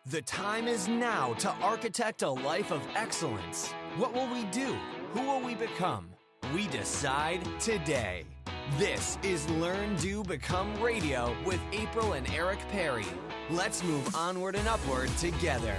The time is now to architect a life of excellence. What will we do? Who will we become? We decide today. This is Learn, Do, Become Radio with April and Eric Perry. Let's move onward and upward together.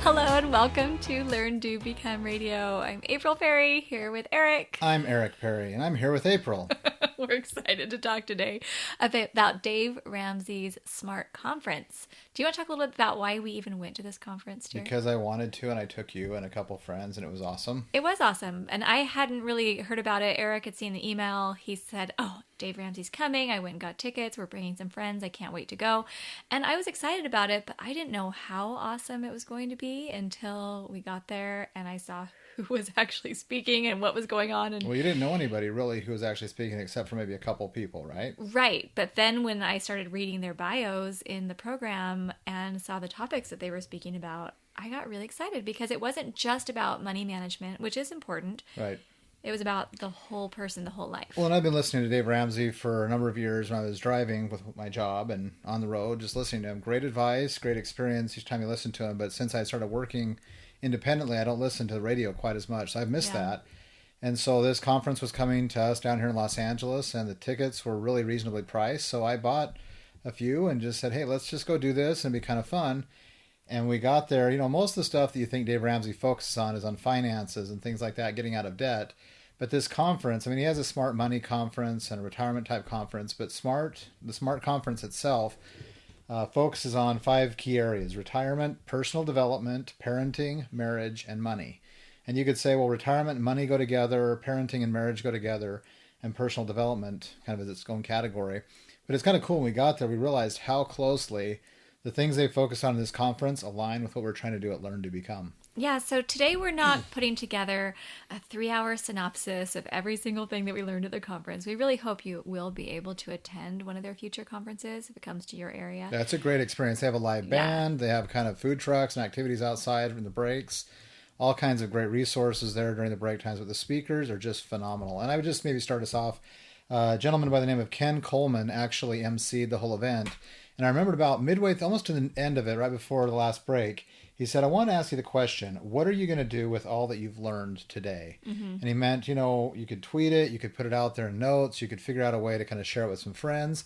Hello and welcome to Learn, Do, Become Radio. I'm April Perry, here with Eric. I'm Eric Perry, and I'm here with April. We're excited to talk today about Dave Ramsey's SMART conference. Do you want to talk a little bit about why we even went to this conference, dear? Because I wanted to, and I took you and a couple friends, and it was awesome. It was awesome, and I hadn't really heard about it. Eric had seen the email. He said, Dave Ramsey's coming. I went and got tickets. We're bringing some friends. I can't wait to go. And I was excited about it, but I didn't know how awesome it was going to be until we got there and I saw who was actually speaking and what was going on. And well, you didn't know anybody really who was actually speaking except for maybe a couple people, right? Right. But then when I started reading their bios in the program and saw the topics that they were speaking about, I got really excited because it wasn't just about money management, which is important. Right. It was about the whole person, the whole life. Well, and I've been listening to Dave Ramsey for a number of years when I was driving with my job and on the road, just listening to him. Great advice, great experience each time you listen to him. But since I started working independently, I don't listen to the radio quite as much. So I've missed that. And so this conference was coming to us down here in Los Angeles, and the tickets were really reasonably priced. So I bought a few and just said, hey, let's just go do this and it'd be kind of fun. And we got there. You know, most of the stuff that you think Dave Ramsey focuses on is on finances and things like that, getting out of debt. But this conference, I mean, he has a smart money conference and a retirement type conference, but the smart conference itself focuses on 5 key areas: retirement, personal development, parenting, marriage, and money. And you could say, well, retirement and money go together, parenting and marriage go together, and personal development kind of is its own category. But it's kind of cool when we got there, we realized how closely the things they focus on in this conference align with what we're trying to do at Learn to Become. Yeah, so today we're not putting together a 3-hour synopsis of every single thing that we learned at the conference. We really hope you will be able to attend one of their future conferences if it comes to your area. That's a great experience. They have a live band. They have kind of food trucks and activities outside in the breaks. All kinds of great resources there during the break times. But the speakers are just phenomenal. And I would just maybe start us off. A gentleman by the name of Ken Coleman actually emceed the whole event. And I remembered about midway, almost to the end of it, right before the last break, he said, I want to ask you the question, what are you going to do with all that you've learned today? Mm-hmm. And he meant, you could tweet it, you could put it out there in notes, you could figure out a way to kind of share it with some friends.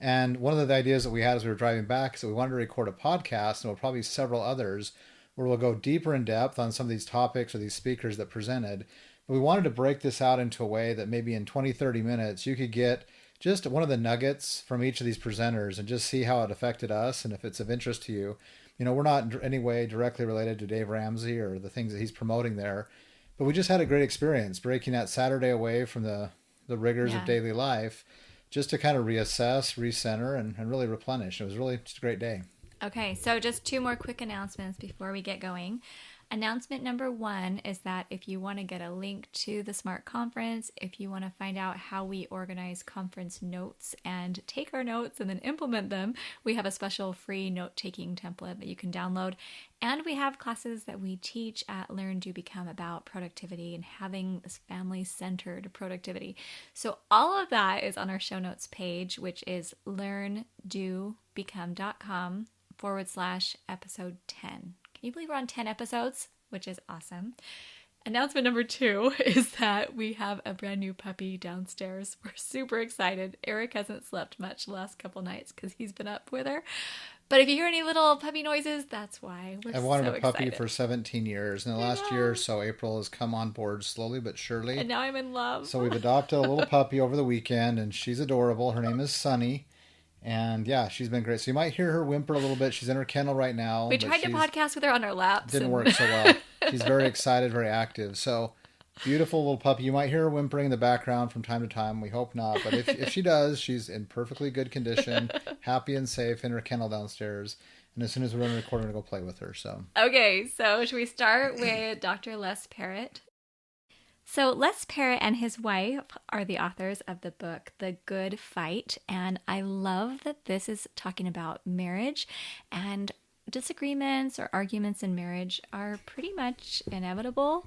And one of the ideas that we had as we were driving back is that we wanted to record a podcast, and we'll probably several others, where we'll go deeper in depth on some of these topics or these speakers that presented. But we wanted to break this out into a way that maybe in 20, 30 minutes, you could get just one of the nuggets from each of these presenters and just see how it affected us and if it's of interest to you. We're not in any way directly related to Dave Ramsey or the things that he's promoting there, but we just had a great experience breaking that Saturday away from the rigors of daily life just to kind of reassess, recenter, and really replenish. It was really just a great day. Okay, so just 2 more quick announcements before we get going. Announcement number 1 is that if you want to get a link to the SMART conference, if you want to find out how we organize conference notes and take our notes and then implement them, we have a special free note-taking template that you can download. And we have classes that we teach at Learn, Do, Become about productivity and having this family-centered productivity. So all of that is on our show notes page, which is learndobecome.com/episode 10. Can you believe we're on 10 episodes? Which is awesome. Announcement number 2 is that we have a brand new puppy downstairs. We're super excited. Eric hasn't slept much the last couple nights because he's been up with her. But if you hear any little puppy noises, that's why. I've wanted a puppy for 17 years. In the last year or so, April has come on board slowly but surely. And now I'm in love. So we've adopted a little puppy over the weekend, and she's adorable. Her name is Sunny. And yeah, she's been great. So you might hear her whimper a little bit. She's in her kennel right now. We tried to podcast with her on our laps. Didn't work so well. She's very excited, very active. So beautiful little puppy. You might hear her whimpering in the background from time to time. We hope not. But if she does, she's in perfectly good condition, happy and safe in her kennel downstairs. And as soon as we're done recording, we're going to go play with her. So okay, so should we start with Dr. Les Parrott? So Les Parrott and his wife are the authors of the book, The Good Fight. And I love that this is talking about marriage, and disagreements or arguments in marriage are pretty much inevitable.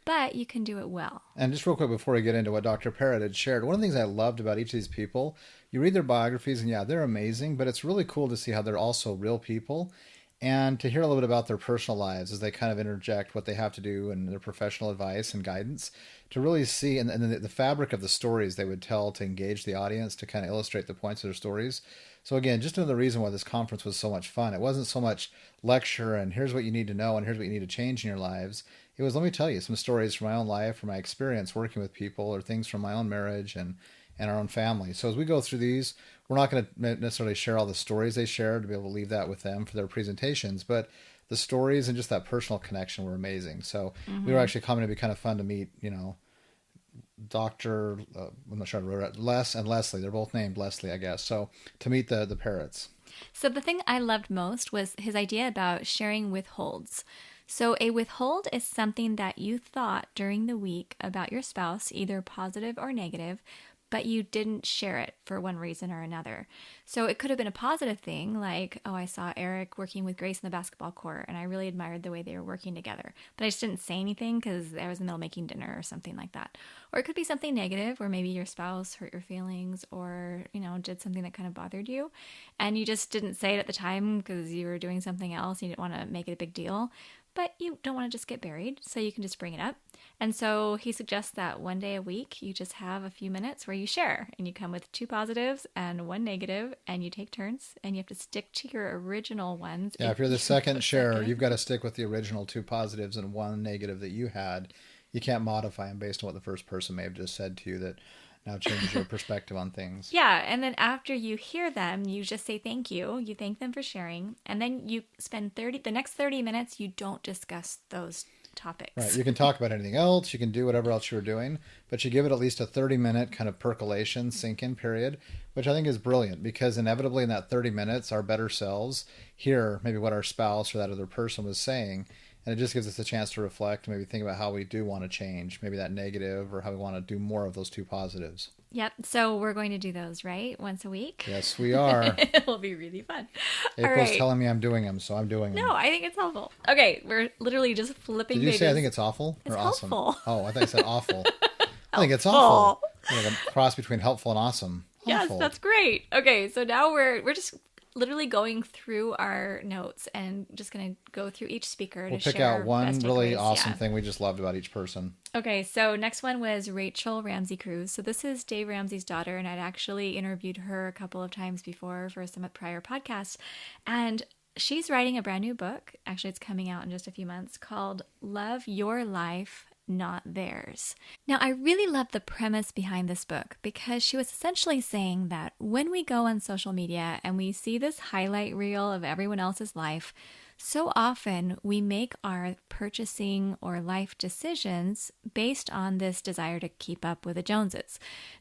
but you can do it well. And just real quick before we get into what Dr. Parrott had shared, one of the things I loved about each of these people, you read their biographies and yeah, they're amazing, but it's really cool to see how they're also real people and to hear a little bit about their personal lives as they kind of interject what they have to do and their professional advice and guidance to really see, and the fabric of the stories they would tell to engage the audience to kind of illustrate the points of their stories. So again, just another reason why this conference was so much fun. It wasn't so much lecture and here's what you need to know and here's what you need to change in your lives. It was, let me tell you some stories from my own life, from my experience working with people, or things from my own marriage and our own family. So as we go through these, we're not going to necessarily share all the stories they shared to be able to leave that with them for their presentations, but the stories and just that personal connection were amazing. So we were actually coming to be kind of fun to meet, Dr. I'm not sure how to remember it, Les and Leslie. They're both named Leslie, I guess. So to meet the Parrotts. So the thing I loved most was his idea about sharing withholds. So a withhold is something that you thought during the week about your spouse, either positive or negative, but you didn't share it for one reason or another. So it could have been a positive thing, like, oh, I saw Eric working with Grace in the basketball court, and I really admired the way they were working together. But I just didn't say anything because I was in the middle of making dinner or something like that. Or it could be something negative, where maybe your spouse hurt your feelings or, did something that kind of bothered you. And you just didn't say it at the time because you were doing something else. You didn't want to make it a big deal. But you don't want to just get buried, so you can just bring it up. And so he suggests that one day a week, you just have a few minutes where you share, and you come with 2 positives and 1 negative, and you take turns, and you have to stick to your original ones. Yeah, if you're the second sharer, you've got to stick with the original 2 positives and 1 negative that you had. You can't modify them based on what the first person may have just said to you that now changes your perspective on things. Yeah, and then after you hear them, you just say thank you. You thank them for sharing, and then you spend the next 30 minutes, you don't discuss those topics. Right. You can talk about anything else. You can do whatever else you were doing, but you give it at least a 30-minute kind of percolation, sink-in period, which I think is brilliant because inevitably in that 30 minutes, our better selves hear maybe what our spouse or that other person was saying, and it just gives us a chance to reflect, maybe think about how we do want to change, maybe that negative, or how we want to do more of those 2 positives. Yep. So we're going to do those, right? Once a week? Yes, we are. It will be really fun. April's telling me I'm doing them, so I'm doing them. No, I think it's helpful. Okay, we're literally just flipping pages. Did you say I think it's awful or awesome? Helpful. Oh, I thought you said awful. I think it's awful. Like a cross between helpful and awesome. Awful. Yes, that's great. Okay, so now we're just literally going through our notes and just going to go through each speaker to pick out one really awesome thing we just loved about each person. Okay, so next one was Rachel Ramsey Cruz. So this is Dave Ramsey's daughter, and I'd actually interviewed her a couple of times before for some prior podcasts. And she's writing a brand new book. Actually, it's coming out in just a few months, called Love Your Life, Not Theirs. Now, I really love the premise behind this book because she was essentially saying that when we go on social media and we see this highlight reel of everyone else's life, so often we make our purchasing or life decisions based on this desire to keep up with the Joneses.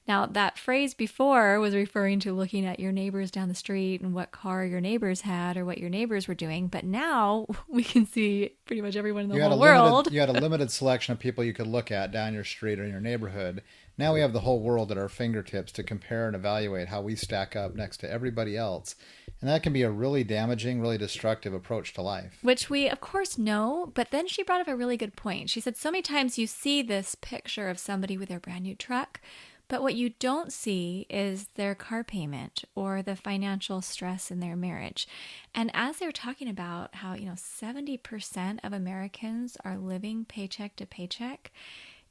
Now, that phrase before was referring to looking at your neighbors down the street and what car your neighbors had or what your neighbors were doing. But now we can see pretty much everyone in the whole world. You had a limited selection of people you could look at down your street or in your neighborhood. Now we have the whole world at our fingertips to compare and evaluate how we stack up next to everybody else. And that can be a really damaging, really destructive approach to life. Which we, of course, know. But then she brought up a really good point. She said so many times you see this picture of somebody with their brand new truck, but what you don't see is their car payment or the financial stress in their marriage. And as they were talking about how, 70% of Americans are living paycheck to paycheck,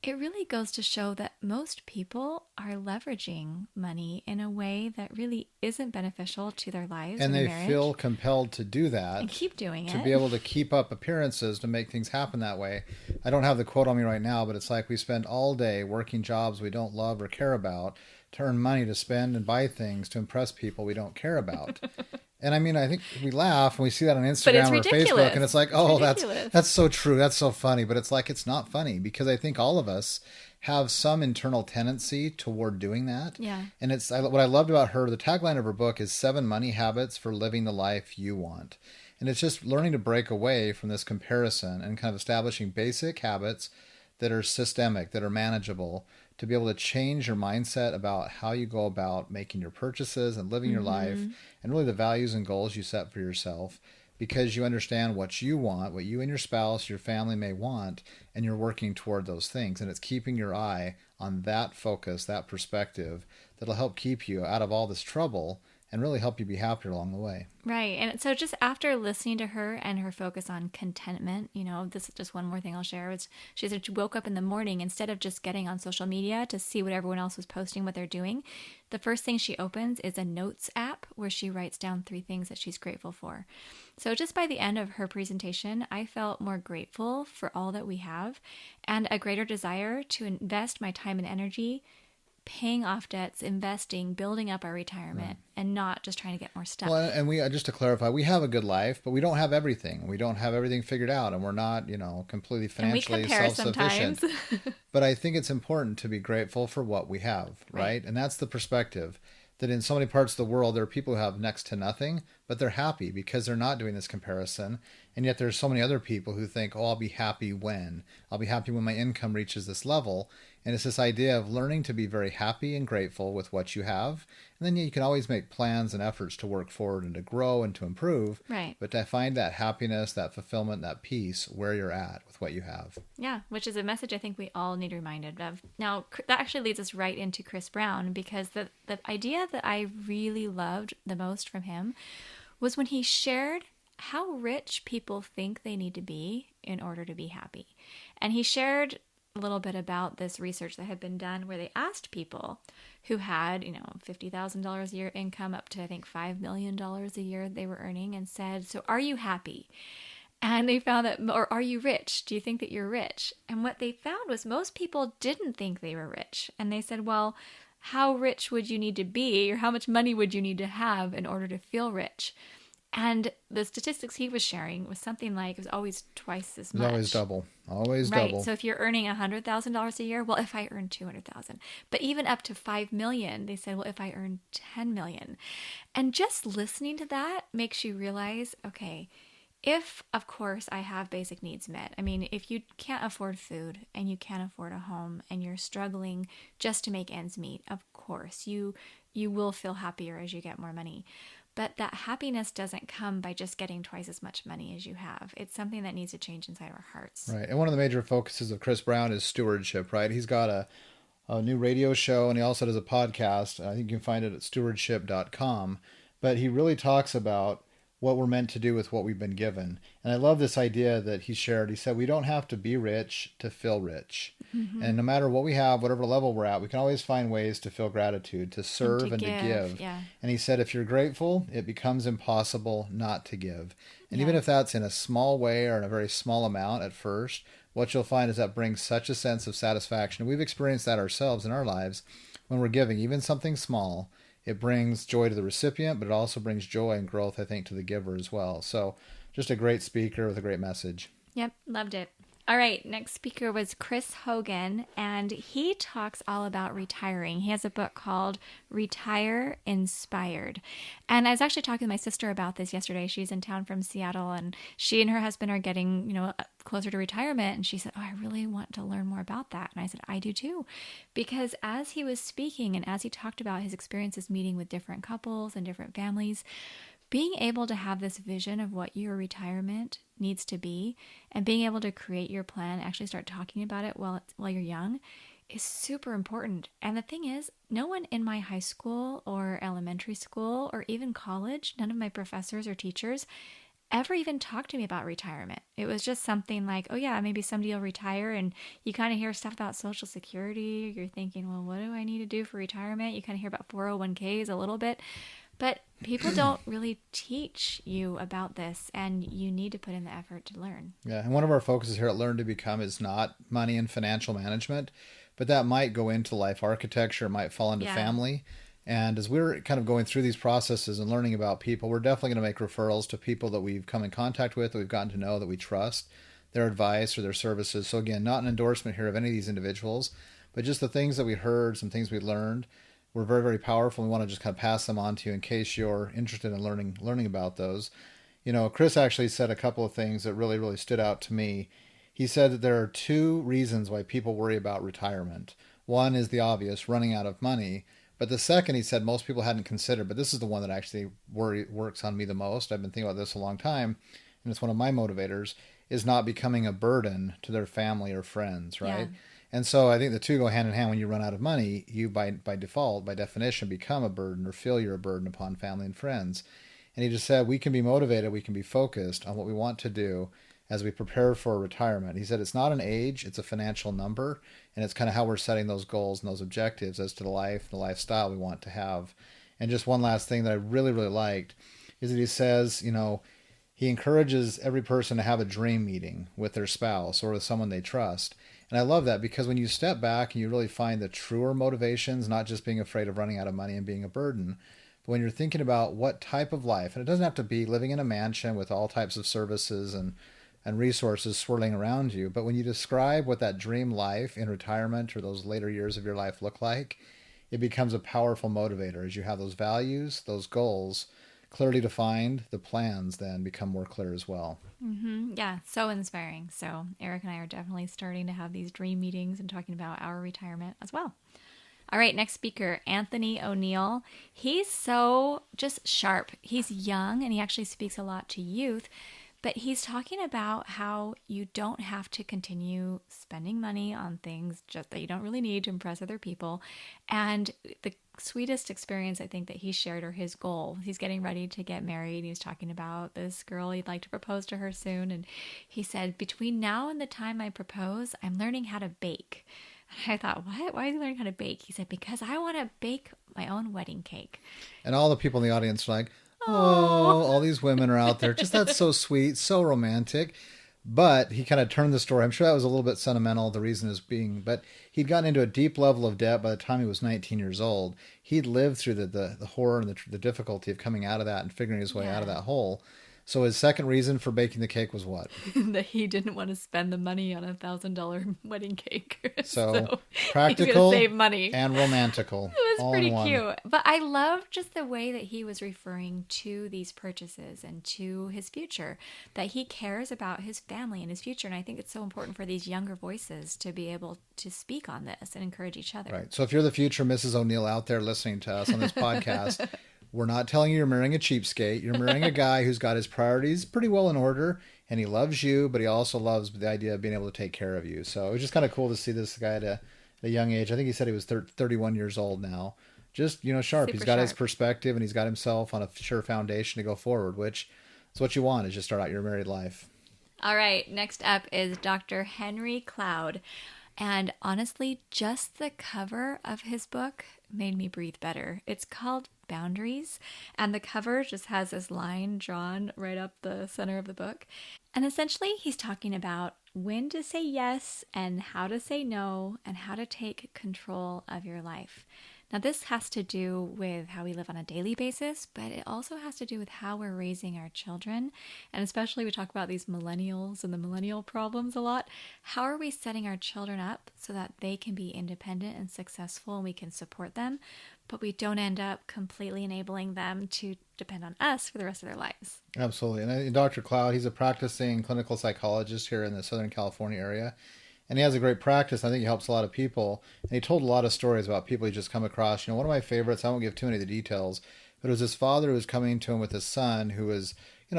it really goes to show that most people are leveraging money in a way that really isn't beneficial to their lives and they marriage. Feel compelled to do that. And keep doing it. To be able to keep up appearances to make things happen that way. I don't have the quote on me right now, but it's like we spend all day working jobs we don't love or care about to earn money to spend and buy things to impress people we don't care about. And I mean, I think we laugh and we see that on Instagram or Facebook, and it's like, oh, that's so true. That's so funny. But it's like, it's not funny because I think all of us have some internal tendency toward doing that. Yeah. And what I loved about her, the tagline of her book is 7 money habits for living the life you want. And it's just learning to break away from this comparison and kind of establishing basic habits that are systemic, that are manageable, to be able to change your mindset about how you go about making your purchases and living your life, and really the values and goals you set for yourself. because you understand what you want, what you and your spouse, your family may want, and you're working toward those things. And it's keeping your eye on that focus, that perspective, that'll help keep you out of all this trouble and really help you be happier along the way. Right. And so just after listening to her and her focus on contentment, this is just one more thing I'll share. Was she said she woke up in the morning, instead of just getting on social media to see what everyone else was posting, what they're doing, the first thing she opens is a notes app where she writes down 3 things that she's grateful for. So just by the end of her presentation, I felt more grateful for all that we have and a greater desire to invest my time and energy paying off debts, investing, building up our retirement, and not just trying to get more stuff. Well, and we just to clarify, we have a good life, but we don't have everything. We don't have everything figured out, and we're not, completely financially self-sufficient. But I think it's important to be grateful for what we have, right? And that's the perspective. That in so many parts of the world, there are people who have next to nothing, but they're happy because they're not doing this comparison. And yet there's so many other people who think, I'll be happy when. I'll be happy when my income reaches this level. And it's this idea of learning to be very happy and grateful with what you have. And then you can always make plans and efforts to work forward and to grow and to improve. Right. But to find that happiness, that fulfillment, that peace where you're at with what you have. Yeah, which is a message I think we all need reminded of. Now, that actually leads us right into Chris Brown, because the idea that I really loved the most from him was when he shared how rich people think they need to be in order to be happy. And he shared a little bit about this research that had been done where they asked people who had, $50,000 a year income up to, I think, $5 million a year they were earning, and said, so are you happy? And they found that, or are you rich? Do you think that you're rich? And what they found was most people didn't think they were rich. And they said, well, how rich would you need to be, or how much money would you need to have in order to feel rich? And the statistics he was sharing was something like, it was always twice as much. Always double. Always right. double. So if you're earning $100,000 a year, well, if I earn $200,000, but even up to $5 million, they said, well, if I earn $10 million. And just listening to that makes you realize, okay, if, of course, I have basic needs met. I mean, if you can't afford food and you can't afford a home and you're struggling just to make ends meet, of course, you will feel happier as you get more money. But that happiness doesn't come by just getting twice as much money as you have. It's something that needs to change inside our hearts. Right. And one of the major focuses of Chris Brown is stewardship, right? He's got a new radio show, and he also does a podcast. I think you can find it at stewardship.com. But he really talks about what we're meant to do with what we've been given. And I love this idea that he shared. He said, we don't have to be rich to feel rich. Mm-hmm. And no matter what we have, whatever level we're at, we can always find ways to feel gratitude, to serve and to give. Yeah. And he said, if you're grateful, it becomes impossible not to give. And even if that's in a small way or in a very small amount at first, what you'll find is that brings such a sense of satisfaction. We've experienced that ourselves in our lives when we're giving, even something small. It brings joy to the recipient, but it also brings joy and growth, I think, to the giver as well. So just a great speaker with a great message. Yep, loved it. All right, next speaker was Chris Hogan, and he talks all about retiring. He has a book called Retire Inspired. And I was actually talking to my sister about this yesterday. She's in town from Seattle, and she and her husband are getting, closer to retirement. And she said, I really want to learn more about that. And I said, I do too. Because as he was speaking and as he talked about his experiences meeting with different couples and different families, being able to have this vision of what your retirement needs to be and being able to create your plan, actually start talking about it while you're young, is super important. And the thing is, no one in my high school or elementary school or even college, none of my professors or teachers ever even talked to me about retirement. It was just something like, oh yeah, maybe somebody will retire, and you kind of hear stuff about Social Security. You're thinking, well, what do I need to do for retirement? You kind of hear about 401ks a little bit. But people don't really teach you about this, and you need to put in the effort to learn. Yeah, and one of our focuses here at Learn to Become is not money and financial management, but that might go into life architecture, might fall into family. And as we're kind of going through these processes and learning about people, we're definitely going to make referrals to people that we've come in contact with, that we've gotten to know, that we trust, their advice or their services. So again, not an endorsement here of any of these individuals, but just the things that we heard, some things we learned, were very, very powerful. We want to just kind of pass them on to you in case you're interested in learning about those. Chris actually said a couple of things that really, really stood out to me. He said that there are 2 reasons why people worry about retirement. One is the obvious, running out of money. But the second, he said, most people hadn't considered, but this is the one that actually works on me the most. I've been thinking about this a long time, and it's one of my motivators, is not becoming a burden to their family or friends, right? Yeah. And so I think the two go hand in hand. When you run out of money, you by default, by definition, become a burden or feel you're a burden upon family and friends. And he just said, we can be motivated, we can be focused on what we want to do as we prepare for retirement. He said, it's not an age, it's a financial number. And it's kind of how we're setting those goals and those objectives as to the life, the lifestyle we want to have. And just one last thing that I really, really liked is that he says, he encourages every person to have a dream meeting with their spouse or with someone they trust. And I love that because when you step back and you really find the truer motivations, not just being afraid of running out of money and being a burden, but when you're thinking about what type of life, and it doesn't have to be living in a mansion with all types of services and resources swirling around you, but when you describe what that dream life in retirement or those later years of your life look like, it becomes a powerful motivator as you have those values, those goals clearly defined. The plans then become more clear as well. Mm-hmm. Yeah, so inspiring. So Eric and I are definitely starting to have these dream meetings and talking about our retirement as well. All right, next speaker, Anthony O'Neill. He's so just sharp. He's young and he actually speaks a lot to youth, but he's talking about how you don't have to continue spending money on things just that you don't really need to impress other people. And the sweetest experience I think that he shared or his goal. He's getting ready to get married. He was talking about this girl he'd like to propose to her soon. And he said, between now and the time I propose, I'm learning how to bake. And I thought, what? Why is he learning how to bake? He said, because I want to bake my own wedding cake. And all the people in the audience are like, oh, all these women are out there. Just that's so sweet, so romantic. But he kind of turned the story. I'm sure that was a little bit sentimental. The reason is but he'd gotten into a deep level of debt by the time he was 19 years old. He'd lived through the horror and the difficulty of coming out of that and figuring his way out of that hole. So his second reason for baking the cake was what? That he didn't want to spend the money on $1,000 wedding cake. So practical, save money, and romantical. It was all pretty in one. cute. But I love just the way that he was referring to these purchases and to his future, that he cares about his family and his future. And I think it's so important for these younger voices to be able to speak on this and encourage each other. Right. So if you're the future Mrs. O'Neill out there listening to us on this podcast, we're not telling you you're marrying a cheapskate. You're marrying a guy who's got his priorities pretty well in order, and he loves you, but he also loves the idea of being able to take care of you. So it was just kind of cool to see this guy at a young age. I think he said he was 31 years old now. Just, sharp. He's got his perspective, and he's got himself on a sure foundation to go forward, which is what you want as you start out your married life. All right, next up is Dr. Henry Cloud. And honestly, just the cover of his book made me breathe better. It's called Boundaries, and the cover just has this line drawn right up the center of the book. And essentially, he's talking about when to say yes and how to say no and how to take control of your life. Now, this has to do with how we live on a daily basis, but it also has to do with how we're raising our children. And especially we talk about these millennials and the millennial problems a lot. How are we setting our children up so that they can be independent and successful and we can support them, but we don't end up completely enabling them to depend on us for the rest of their lives? Absolutely. And Dr. Cloud, he's a practicing clinical psychologist here in the Southern California area. And he has a great practice. I think he helps a lot of people. And he told a lot of stories about people he just come across. One of my favorites, I won't give too many of the details, but it was his father who was coming to him with his son who was,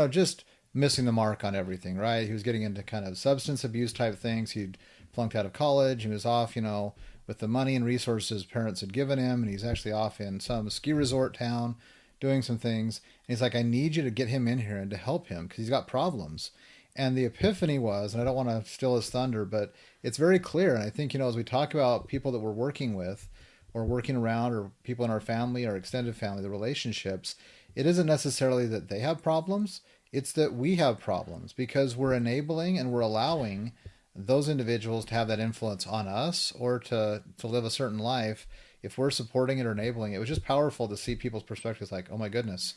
just missing the mark on everything, right? He was getting into kind of substance abuse type things. He'd flunked out of college. He was off, with the money and resources parents had given him. And he's actually off in some ski resort town doing some things. And he's like, I need you to get him in here and to help him because he's got problems. And the epiphany was, and I don't want to steal his thunder, but it's very clear. And I think, as we talk about people that we're working with or working around or people in our family or extended family, the relationships, it isn't necessarily that they have problems. It's that we have problems because we're enabling and we're allowing those individuals to have that influence on us or to live a certain life. If we're supporting it or enabling it, it was just powerful to see people's perspectives like, oh my goodness.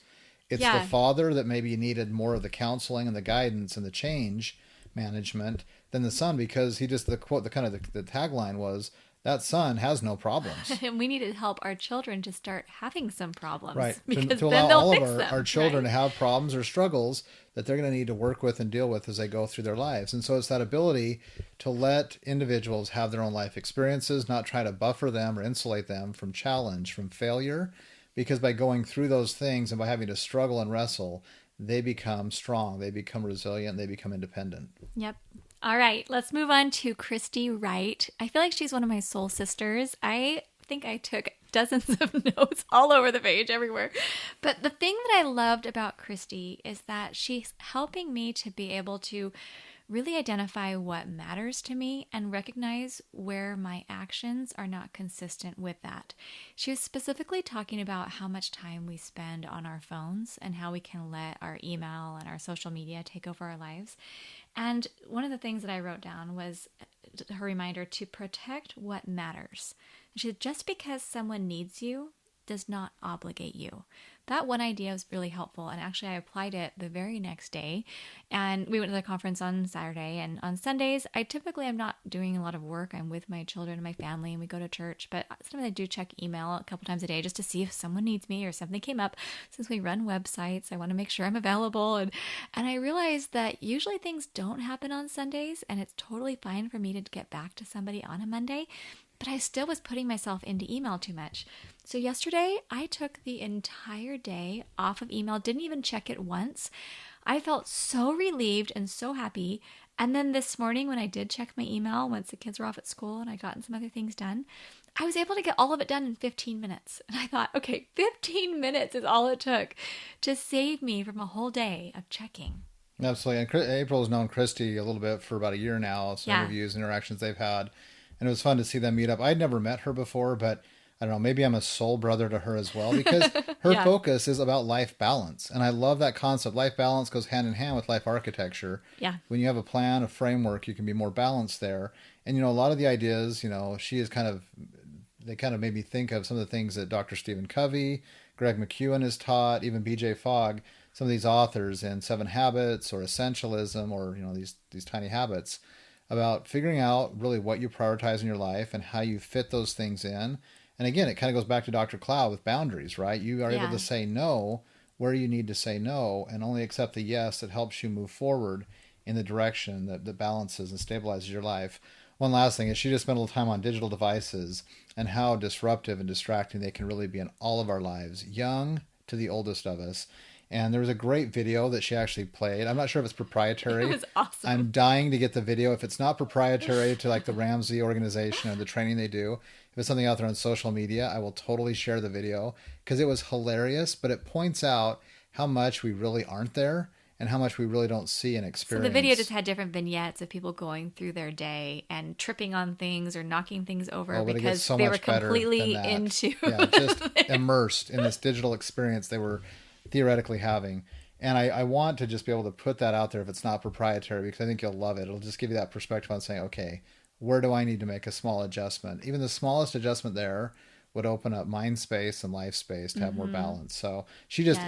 It's the father that maybe needed more of the counseling and the guidance and the change management than the son, because he just, the quote, the tagline was, that son has no problems. And we need to help our children to start having some problems. Right. Because To then allow they'll all of fix them, our children right? to have problems or struggles that they're going to need to work with and deal with as they go through their lives. And so it's that ability to let individuals have their own life experiences, not try to buffer them or insulate them from challenge, from failure, because by going through those things and by having to struggle and wrestle, they become strong, they become resilient, they become independent. Yep. All right, let's move on to Christy Wright. I feel like she's one of my soul sisters. I think I took dozens of notes all over the page, everywhere. But the thing that I loved about Christy is that she's helping me to be able to really identify what matters to me and recognize where my actions are not consistent with that. She was specifically talking about how much time we spend on our phones and how we can let our email and our social media take over our lives. And one of the things that I wrote down was her reminder to protect what matters. She said, just because someone needs you does not obligate you. That one idea was really helpful, and actually I applied it the very next day. And we went to the conference on Saturday, and on Sundays I typically am not doing a lot of work. I'm with my children and my family, and we go to church, but sometimes I do check email a couple times a day just to see if someone needs me or something came up. Since we run websites, I want to make sure I'm available, and I realized that usually things don't happen on Sundays, and it's totally fine for me to get back to somebody on a Monday. But I still was putting myself into email too much. So yesterday, I took the entire day off of email, didn't even check it once. I felt so relieved and so happy. And then this morning, when I did check my email, once the kids were off at school and I gotten some other things done, I was able to get all of it done in 15 minutes. And I thought, okay, 15 minutes is all it took to save me from a whole day of checking. Absolutely. And April has known Christy a little bit for about a year now, some interviews, interactions they've had. And it was fun to see them meet up. I'd never met her before, but I don't know, maybe I'm a soul brother to her as well, because her focus is about life balance. And I love that concept. Life balance goes hand in hand with life architecture. Yeah. When you have a plan, a framework, you can be more balanced there. And, a lot of the ideas, they kind of made me think of some of the things that Dr. Stephen Covey, Greg McKeown has taught, even BJ Fogg, some of these authors in 7 Habits or Essentialism or, these tiny habits, about figuring out really what you prioritize in your life and how you fit those things in. And again, it kind of goes back to Dr. Cloud with boundaries, right? You are able to say no where you need to say no and only accept the yes that helps you move forward in the direction that balances and stabilizes your life. One last thing is she just spent a little time on digital devices and how disruptive and distracting they can really be in all of our lives, young to the oldest of us. And there was a great video that she actually played. I'm not sure if it's proprietary. It was awesome. I'm dying to get the video. If it's not proprietary to like the Ramsey organization or the training they do, if it's something out there on social media, I will totally share the video because it was hilarious, but it points out how much we really aren't there and how much we really don't see and experience. So the video just had different vignettes of people going through their day and tripping on things or knocking things over because they were completely into just immersed in this digital experience they were theoretically having. And I want to just be able to put that out there if it's not proprietary, because I think you'll love it. It'll just give you that perspective on saying, okay, where do I need to make a small adjustment? Even the smallest adjustment there would open up mind space and life space to have more balance. So she just,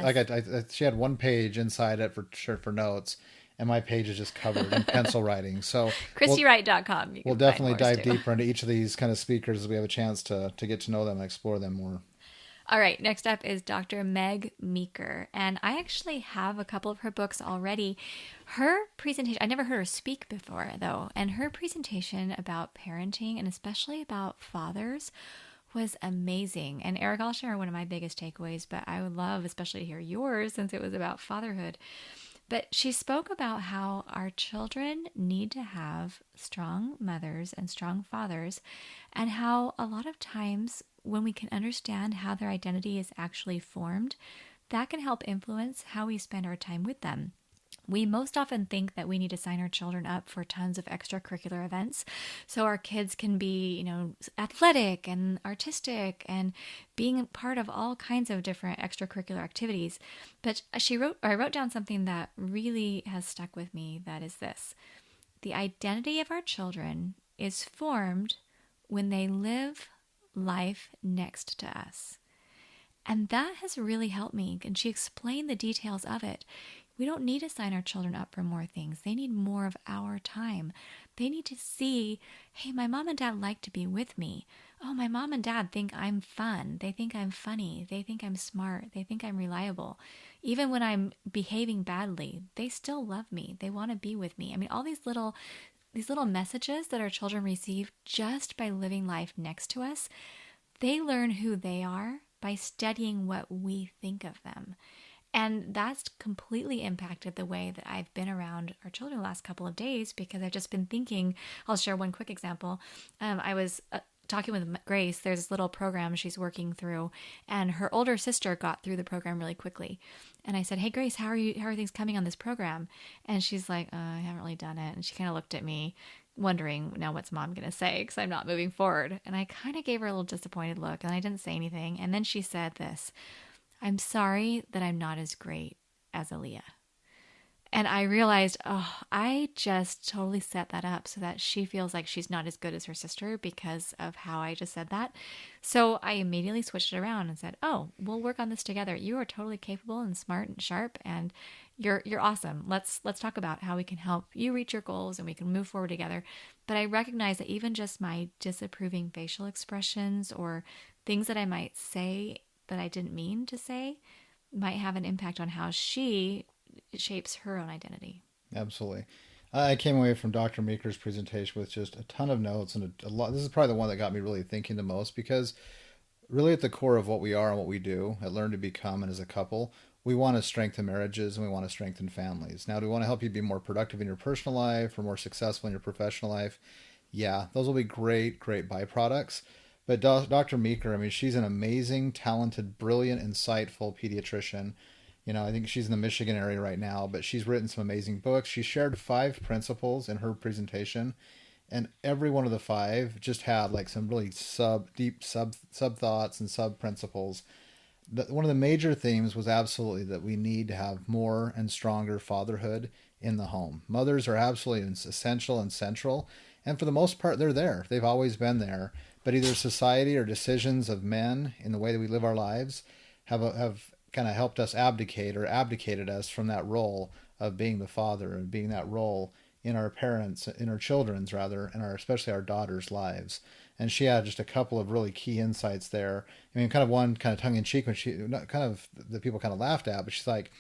she had one page inside it for notes, and my page is just covered in pencil writing. So ChristyWright.com. We'll definitely dive deeper into each of these kind of speakers as we have a chance to get to know them and explore them more. All right, next up is Dr. Meg Meeker, and I actually have a couple of her books already. Her presentation, I never heard her speak before, though, and her presentation about parenting, and especially about fathers, was amazing. And Eric, I'll share one of my biggest takeaways, but I would love especially to hear yours since it was about fatherhood. But she spoke about how our children need to have strong mothers and strong fathers, and how a lot of times when we can understand how their identity is actually formed, that can help influence how we spend our time with them. We most often think that we need to sign our children up for tons of extracurricular events so our kids can be, athletic and artistic and being part of all kinds of different extracurricular activities. But I wrote down something that really has stuck with me. That is this: the identity of our children is formed when they live life next to us. And that has really helped me. And she explained the details of it. We don't need to sign our children up for more things. They need more of our time. They need to see, hey, my mom and dad like to be with me. Oh, my mom and dad think I'm fun. They think I'm funny. They think I'm smart. They think I'm reliable. Even when I'm behaving badly, they still love me. They want to be with me. I mean, all these little messages that our children receive just by living life next to us, they learn who they are by studying what we think of them. And that's completely impacted the way that I've been around our children the last couple of days, because I've just been thinking. I'll share one quick example. I was talking with Grace. There's this little program she's working through, and her older sister got through the program really quickly. And I said, hey, Grace, how are things coming on this program? And she's like, I haven't really done it. And she kind of looked at me wondering, now what's mom going to say? Because I'm not moving forward. And I kind of gave her a little disappointed look, and I didn't say anything. And then she said this, I'm sorry that I'm not as great as Aaliyah. And I realized, I just totally set that up so that she feels like she's not as good as her sister because of how I just said that. So I immediately switched it around and said, oh, we'll work on this together. You are totally capable and smart and sharp, and you're awesome. Let's talk about how we can help you reach your goals and we can move forward together. But I recognize that even just my disapproving facial expressions or things that I might say that I didn't mean to say might have an impact on how she shapes her own identity. Absolutely. I came away from Dr. Meeker's presentation with just a ton of notes, and a lot. This is probably the one that got me really thinking the most, because really at the core of what we are and what we do at Learn to Become and as a couple, we want to strengthen marriages and we want to strengthen families. Now, do we want to help you be more productive in your personal life or more successful in your professional life? Yeah, those will be great byproducts. But Dr. Meeker, I mean, she's an amazing, talented, brilliant, insightful pediatrician. You know, I think she's in the Michigan area right now, but she's written some amazing books. She shared 5 principles in her presentation, and every one of the 5 just had like some really deep sub thoughts and sub principles. One of the major themes was absolutely that we need to have more and stronger fatherhood in the home. Mothers are absolutely essential and central, and for the most part, they're there. They've always been there. But either society or decisions of men in the way that we live our lives have kind of helped us abdicated us from that role of being the father and being that role in our parents, in our children's rather, and especially our daughters' lives. And she had just a couple of really key insights there. I mean, kind of one kind of tongue in cheek when the people kind of laughed at, but she's like,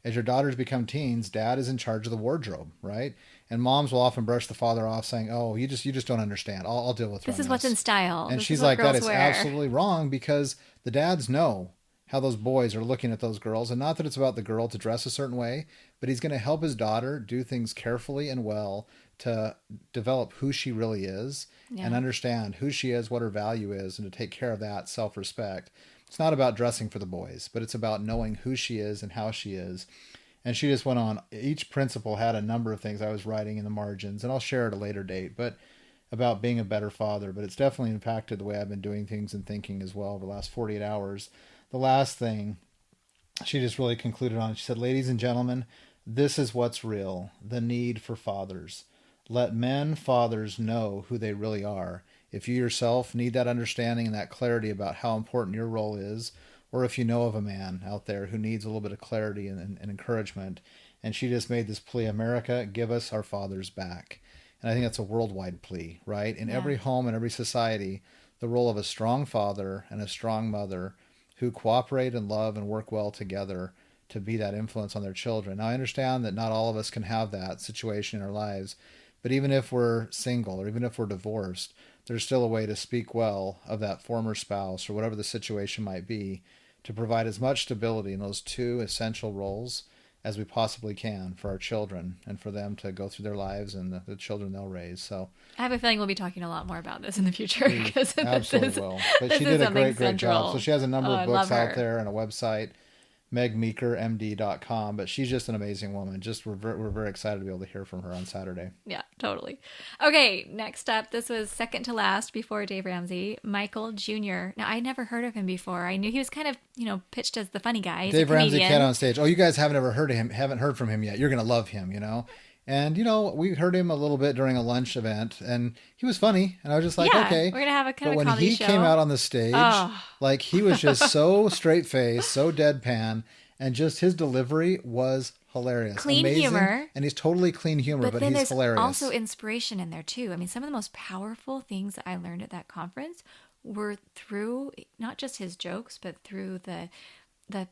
as your daughters become teens, dad is in charge of the wardrobe, right? And moms will often brush the father off saying, oh, you just don't understand. I'll deal with this. Is what's in style. And this she's like, that is absolutely wrong, because the dads know how those boys are looking at those girls. And not that it's about the girl to dress a certain way, but he's going to help his daughter do things carefully and well to develop who she really is and understand who she is, what her value is, and to take care of that self-respect. It's not about dressing for the boys, but it's about knowing who she is and how she is. And she just went on. Each principle had a number of things I was writing in the margins, and I'll share at a later date, but about being a better father. But it's definitely impacted the way I've been doing things and thinking as well over the last 48 hours. The last thing she just really concluded on, she said, ladies and gentlemen, this is what's real, the need for fathers. Let fathers know who they really are. If you yourself need that understanding and that clarity about how important your role is, or if you know of a man out there who needs a little bit of clarity and encouragement. And she just made this plea, America, give us our fathers back. And I think that's a worldwide plea, right? In every home and every society, the role of a strong father and a strong mother who cooperate and love and work well together to be that influence on their children. Now, I understand that not all of us can have that situation in our lives, but even if we're single or even if we're divorced, there's still a way to speak well of that former spouse or whatever the situation might be to provide as much stability in those 2 essential roles as we possibly can for our children and for them to go through their lives and the children they'll raise. So I have a feeling we'll be talking a lot more about this in the future. Because absolutely will. But she did a great job. So she has a number of books out there and a website, megmeekermd.com, but she's just an amazing woman. We're very excited to be able to hear from her on Saturday. Yeah, totally. Okay, next up, this was second to last before Dave Ramsey, Michael Jr. Now, I never heard of him before. I knew he was kind of, pitched as the funny guy. He's Dave Ramsey came on stage. Oh, you guys haven't heard from him yet. You're going to love him, And, we heard him a little bit during a lunch event, and he was funny. And I was just like, okay. We're going to have a kind of comedy show. But when he came out on the stage, he was just so straight-faced, so deadpan, and just his delivery was hilarious. Clean Amazing. humor. And he's totally clean humor, but then he's there's hilarious. also inspiration in there too. I mean, some of the most powerful things that I learned at that conference were through not just his jokes, but through the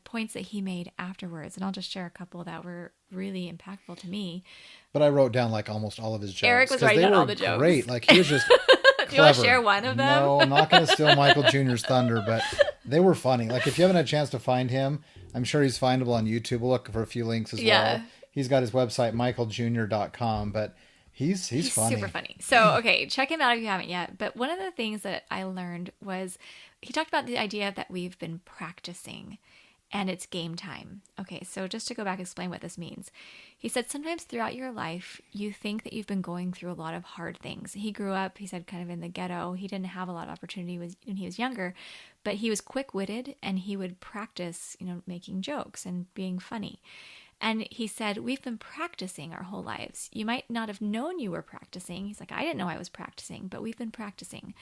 points that he made afterwards. And I'll just share a couple that were really impactful to me. But I wrote down like almost all of his jokes. Eric was writing down all the jokes. Great. Like he was just Do you want to share one of them? No, I'm not going to steal Michael Jr.'s thunder, but they were funny. Like if you haven't had a chance to find him, I'm sure he's findable on YouTube. We'll look for a few links as well. He's got his website, michaeljr.com, but he's funny. Super funny. So, okay, check him out if you haven't yet. But one of the things that I learned was he talked about the idea that we've been practicing and it's game time. Okay, so just to go back and explain what this means. He said sometimes throughout your life, you think that you've been going through a lot of hard things. He grew up, he said, kind of in the ghetto. He didn't have a lot of opportunity when he was younger, but he was quick-witted and he would practice, making jokes and being funny. And he said, we've been practicing our whole lives. You might not have known you were practicing. He's like, I didn't know I was practicing, but we've been practicing.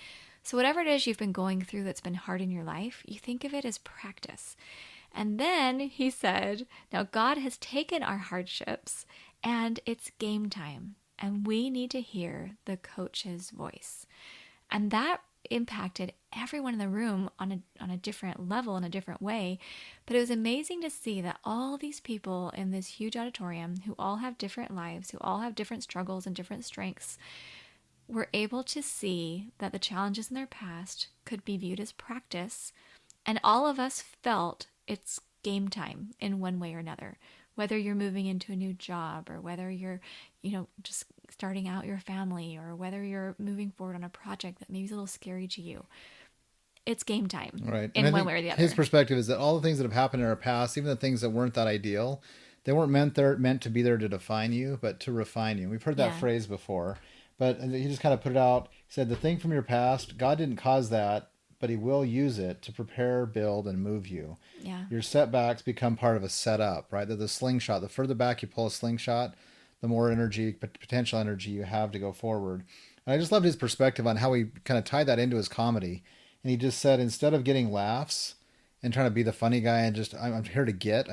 So whatever it is you've been going through that's been hard in your life, you think of it as practice. And then he said, now God has taken our hardships and it's game time. And we need to hear the coach's voice. And that impacted everyone in the room on a different level, in a different way. But it was amazing to see that all these people in this huge auditorium who all have different lives, who all have different struggles and different strengths, were able to see that the challenges in their past could be viewed as practice. And all of us felt it's game time in one way or another, whether you're moving into a new job or whether you're, just starting out your family or whether you're moving forward on a project that maybe is a little scary to you. It's game time, right? In one way or the other. His perspective is that all the things that have happened in our past, even the things that weren't that ideal, they weren't meant to be there to define you, but to refine you. We've heard that phrase before, but he just kind of put it out. He said, the thing from your past, God didn't cause that, but he will use it to prepare, build, and move you. Yeah. Your setbacks become part of a setup, right? They're the slingshot. The further back you pull a slingshot, the more energy, potential energy you have to go forward. And I just loved his perspective on how he kind of tied that into his comedy. And he just said, instead of getting laughs and trying to be the funny guy and just, I'm here to get.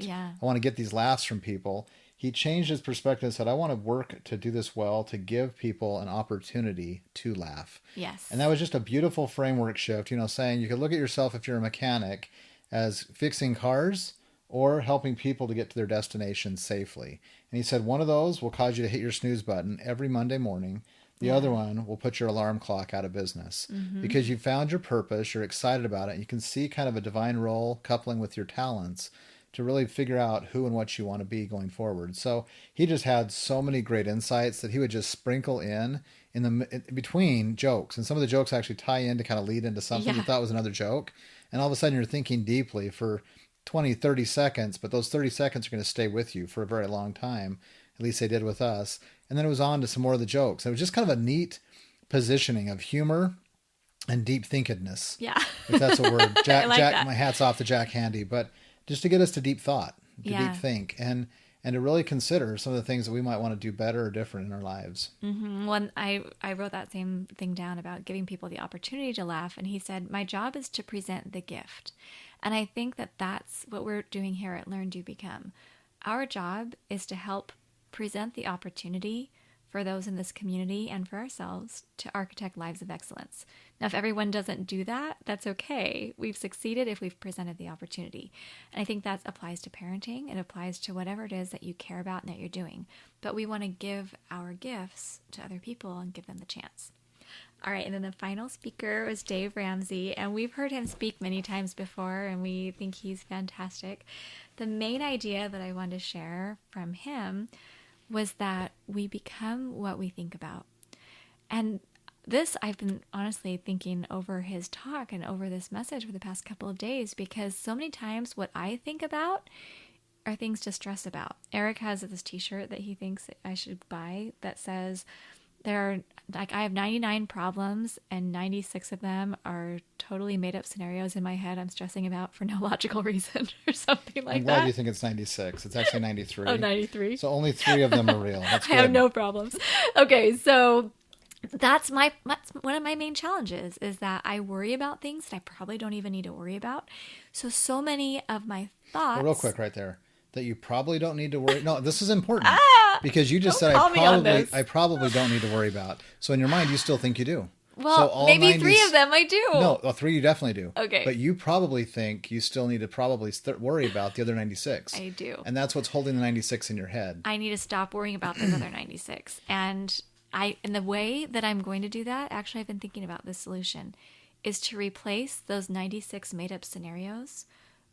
Yeah. I want to get these laughs from people. He changed his perspective and said, I want to work to do this well, to give people an opportunity to laugh. Yes. And that was just a beautiful framework shift, saying you could look at yourself if you're a mechanic as fixing cars or helping people to get to their destination safely. And he said, one of those will cause you to hit your snooze button every Monday morning. The other one will put your alarm clock out of business because you found your purpose, you're excited about it, and you can see kind of a divine role coupling with your talents to really figure out who and what you want to be going forward. So he just had so many great insights that he would just sprinkle in between jokes. And some of the jokes actually tie in to kind of lead into something you thought was another joke. And all of a sudden you're thinking deeply for 20, 30 seconds, but those 30 seconds are going to stay with you for a very long time. At least they did with us. And then it was on to some more of the jokes. It was just kind of a neat positioning of humor and deep thinkedness. Yeah. If that's a word. Jack, my hat's off to Jack Handy. But just to get us to deep thought, to deep think, and to really consider some of the things that we might want to do better or different in our lives. Mm-hmm. Well, I wrote that same thing down about giving people the opportunity to laugh. And he said, my job is to present the gift. And I think that that's what we're doing here at Learn, Do, Become. Our job is to help present the opportunity for those in this community and for ourselves to architect lives of excellence. Now, if everyone doesn't do that, that's okay. We've succeeded if we've presented the opportunity. And I think that applies to parenting. It applies to whatever it is that you care about and that you're doing. But we want to give our gifts to other people and give them the chance. All right, and then the final speaker was Dave Ramsey, and we've heard him speak many times before, and we think he's fantastic. The main idea that I wanted to share from him was that we become what we think about. And this, I've been honestly thinking over his talk and over this message for the past couple of days, because so many times what I think about are things to stress about. Eric has this t-shirt that he thinks I should buy that says, I have 99 problems and 96 of them are totally made up scenarios in my head I'm stressing about for no logical reason or something like that. I'm glad you think it's 96. It's actually 93. Oh, 93. So only 3 of them are real. That's good. I have no problems. Okay, so that's one of my main challenges is that I worry about things that I probably don't even need to worry about. So many of my thoughts... Well, real quick right there. that you probably don't need to worry. No, this is important because you just don't said call me on this. I probably don't need to worry about. So in your mind, you still think you do. Well, so maybe 3 of them I do. No, 3 you definitely do. Okay. But you probably think you still need to probably worry about the other 96. I do. And that's what's holding the 96 in your head. I need to stop worrying about those other 96. And the way that I'm going to do that, actually I've been thinking about this solution, is to replace those 96 made up scenarios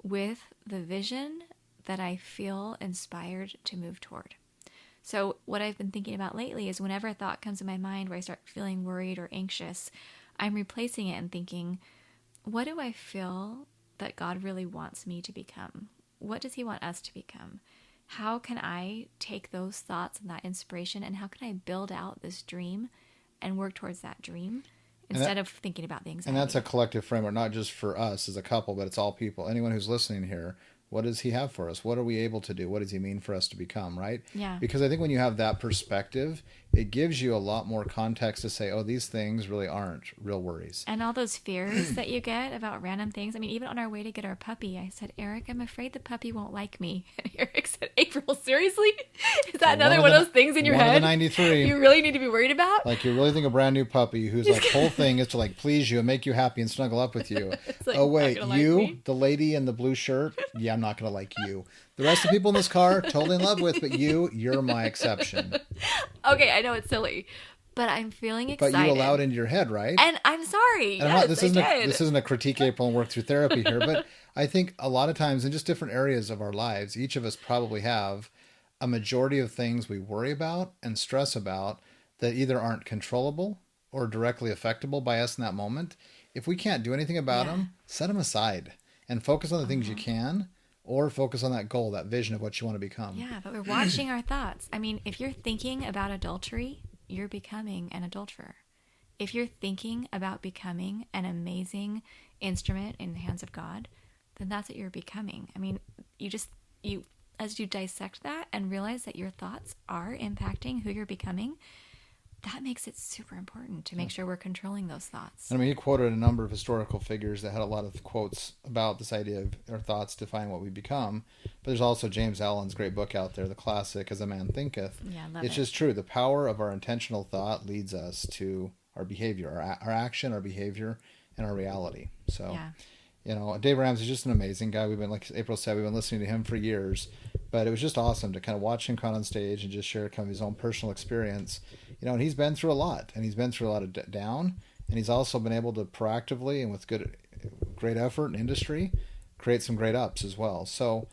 with the vision that I feel inspired to move toward. So what I've been thinking about lately is whenever a thought comes in my mind where I start feeling worried or anxious, I'm replacing it and thinking, what do I feel that God really wants me to become? What does he want us to become? How can I take those thoughts and that inspiration, and how can I build out this dream and work towards that dream instead of thinking about the anxiety? And that's a collective framework, not just for us as a couple, but it's all people. Anyone who's listening here, what does he have for us? What are we able to do? What does he mean for us to become, right? Yeah. Because I think when you have that perspective, it gives you a lot more context to say, oh, these things really aren't real worries. And all those fears that you get about random things. I mean, even on our way to get our puppy, I said, Eric, I'm afraid the puppy won't like me. And Eric said, April, seriously? Is that another one of those things in your head? One of the 93. You really need to be worried about? Like, you really think a brand new puppy whose like whole thing is to like please you and make you happy and snuggle up with you. Like, oh, wait, you, like the lady in the blue shirt? Yeah, I'm not going to like you. The rest of the people in this car, totally in love with, but you're my exception. Okay, I know it's silly, but I'm feeling excited. But you allow it into your head, right? And I'm sorry. And yes, this isn't a critique April and work through therapy here, but I think a lot of times in just different areas of our lives, each of us probably have a majority of things we worry about and stress about that either aren't controllable or directly affectable by us in that moment. If we can't do anything about them, set them aside and focus on the things you can. Or focus on that goal, that vision of what you want to become. Yeah, but we're watching our thoughts. I mean, if you're thinking about adultery, you're becoming an adulterer. If you're thinking about becoming an amazing instrument in the hands of God, then that's what you're becoming. I mean, as you dissect that and realize that your thoughts are impacting who you're becoming, that makes it super important to make sure we're controlling those thoughts. I mean, he quoted a number of historical figures that had a lot of quotes about this idea of our thoughts define what we become. But there's also James Allen's great book out there, the classic, As a Man Thinketh. Yeah, love it's it. just true. The power of our intentional thought leads us to our behavior, our action, our behavior, and our reality. So, Dave Ramsey is just an amazing guy. We've been, like April said, we've been listening to him for years. But it was just awesome to kind of watch him come on stage and just share kind of his own personal experience. And he's been through a lot, and he's been through a lot of down, and he's also been able to proactively and with great effort and industry create some great ups as well. So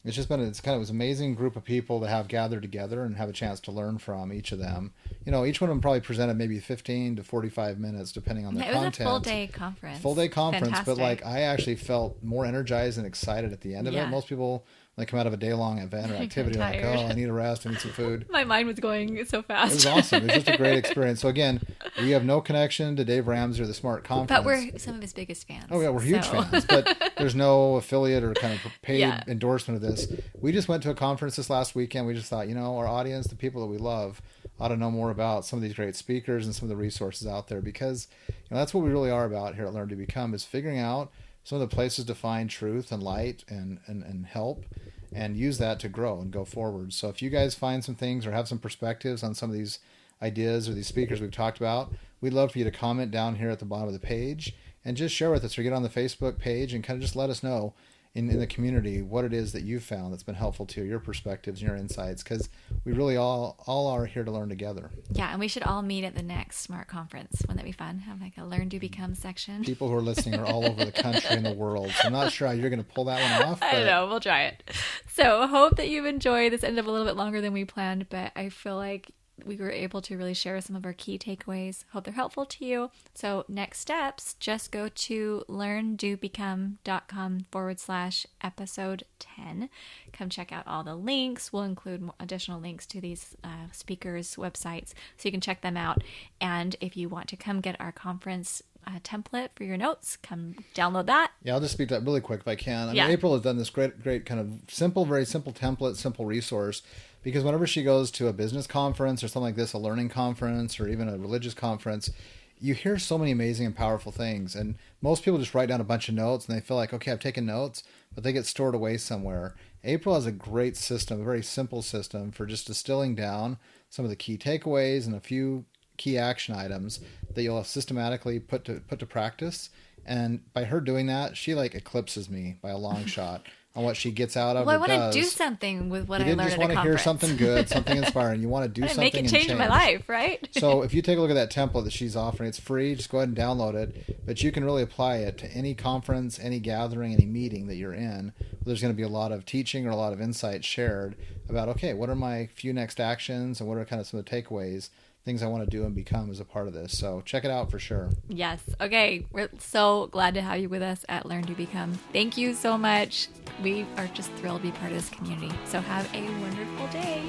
it's just been this amazing group of people to have gathered together and have a chance to learn from each of them. Each one of them probably presented maybe 15 to 45 minutes depending on their content. It was a full day conference. Fantastic. But I actually felt more energized and excited at the end of it. Most people, they come out of a day-long event or activity like, oh, I need a rest, I need some food. My mind was going so fast. It was awesome. It was just a great experience. So again, we have no connection to Dave Ramsey or the Smart Conference. But we're some of his biggest fans. Oh yeah, we're huge fans. But there's no affiliate or kind of paid endorsement of this. We just went to a conference this last weekend. We just thought, our audience, the people that we love, ought to know more about some of these great speakers and some of the resources out there, because that's what we really are about here at Learn to Become, is figuring out some of the places to find truth and light and help, and use that to grow and go forward. So if you guys find some things or have some perspectives on some of these ideas or these speakers we've talked about, we'd love for you to comment down here at the bottom of the page and just share with us, or get on the Facebook page and kind of just let us know in the community what it is that you've found that's been helpful to your perspectives and your insights, because we really all are here to learn together. Yeah, and we should all meet at the next Smart Conference. Wouldn't that be fun? Have like a Learn to Become section. People who are listening are all over the country and the world, so I'm not sure how you're going to pull that one off. I don't know. We'll try it. So hope that you've enjoyed this. Ended up a little bit longer than we planned, but I feel like we were able to really share some of our key takeaways. Hope they're helpful to you. So next steps, just go to learndobecome.com/episode 10. Come check out all the links. We'll include additional links to these speakers' websites so you can check them out. And if you want to come get our conference template for your notes, come download that. Yeah, I'll just speak to that really quick if I can. I mean, April has done this great kind of very simple template, simple resource, because whenever she goes to a business conference or something like this, a learning conference or even a religious conference, you hear so many amazing and powerful things. And most people just write down a bunch of notes and they feel like, okay, I've taken notes, but they get stored away somewhere. April has a great system, a very simple system for just distilling down some of the key takeaways and a few key action items that you'll systematically put to practice. And by her doing that, she like eclipses me by a long shot on what she gets out of. Well, I want to do something with what I learned at a conference. You didn't just want to hear something good, something inspiring. You want to do something make it change my life, right? So if you take a look at that template that she's offering, it's free. Just go ahead and download it. But you can really apply it to any conference, any gathering, any meeting that you're in. There's going to be a lot of teaching or a lot of insight shared about, okay, what are my few next actions and what are kind of some of the takeaways, things I want to do and become as a part of this. So check it out for sure. Yes. Okay. We're so glad to have you with us at Learn to Become. Thank you so much. We are just thrilled to be part of this community. So have a wonderful day.